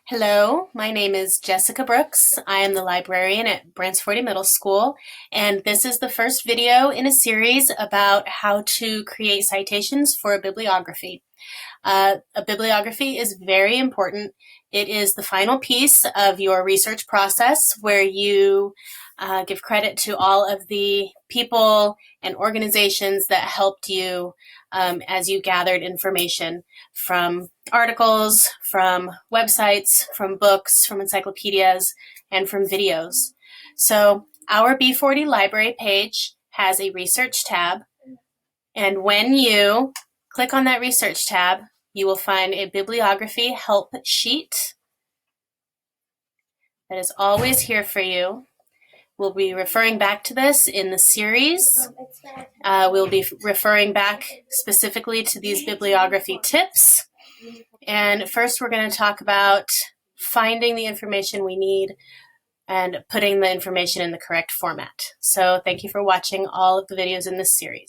Hello, my name is Jessica Brooks. I am the librarian at Bransfordy Middle School, and this is the first video in a series about how to create citations for a bibliography. A bibliography is very important. It is the final piece of your research process where you give credit to all of the people and organizations that helped you as you gathered information from articles, from websites, from books, from encyclopedias, and from videos. So our B40 library page has a research tab, and when you click on that research tab, you will find a bibliography help sheet that is always here for you. We'll be referring back to this in the series. We'll be referring back specifically to these bibliography tips. And first we're going to talk about finding the information we need and putting the information in the correct format. So thank you for watching all of the videos in this series.